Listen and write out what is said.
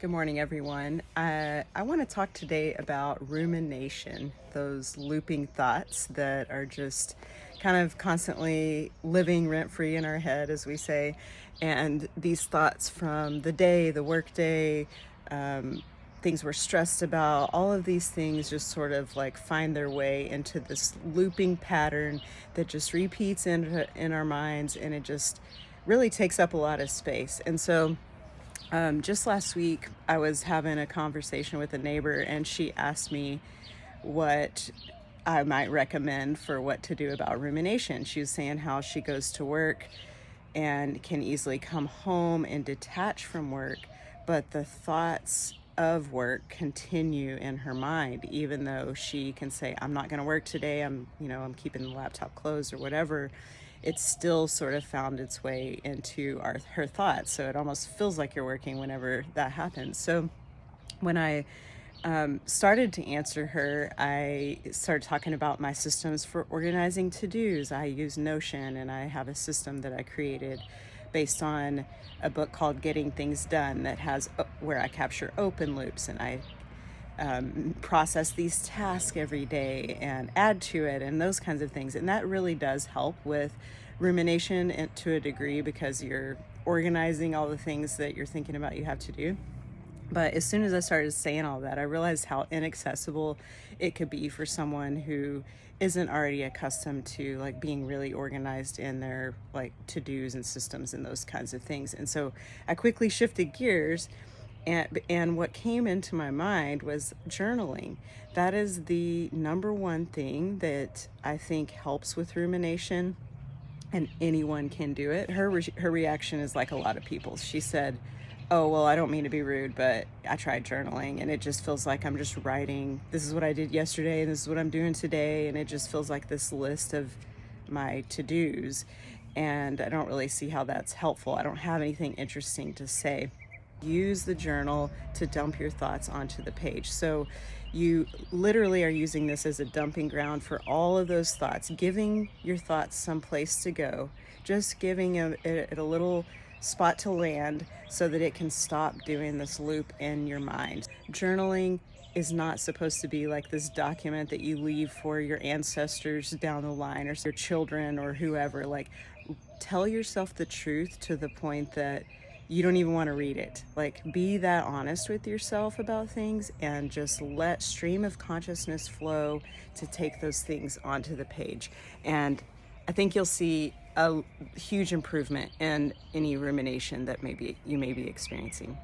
Good morning, everyone. I want to talk today about rumination, those looping thoughts that are just kind of constantly living rent free in our head, as we say. And these thoughts from the day, the work day, um, things we're stressed about, all of these things just sort of like find their way into this looping pattern that just repeats in our minds, and it just really takes up a lot of space. And so, just last week, I was having a conversation with a neighbor, and she asked me what I might recommend for what to do about rumination. She was saying how she goes to work and can easily come home and detach from work, but the thoughts of work continue in her mind, even though she can say, I'm not going to work today. I'm keeping the laptop closed or whatever. It's still sort of found its way into her thoughts. So it almost feels like you're working whenever that happens. So when I started to answer her, I started talking about my systems for organizing to-dos. I use Notion, and I have a system that I created based on a book called Getting Things Done that has where I capture open loops, and I process these tasks every day and add to it and those kinds of things. And that really does help with rumination to a degree, because you're organizing all the things that you're thinking about you have to do. But as soon as I started saying all that, I realized how inaccessible it could be for someone who isn't already accustomed to like being really organized in their like to-dos and systems and those kinds of things. And so I quickly shifted gears, and what came into my mind was journaling. That is the number one thing that I think helps with rumination, and anyone can do it. Her reaction is like a lot of people's. She said, "Oh, well, I don't mean to be rude, but I tried journaling, and it just feels like I'm just writing. This is what I did yesterday, and this is what I'm doing today, and it just feels like this list of my to-dos, and I don't really see how that's helpful. I don't have anything interesting to say." Use the journal to dump your thoughts onto the page. So you literally are using this as a dumping ground for all of those thoughts, giving your thoughts some place to go, just giving it a little spot to land so that it can stop doing this loop in your mind. Journaling is not supposed to be like this document that you leave for your ancestors down the line, or your children or whoever. Like, tell yourself the truth to the point that you don't even want to read it. Like, be that honest with yourself about things, and just let stream of consciousness flow to take those things onto the page. And I think you'll see a huge improvement in any rumination that maybe you may be experiencing.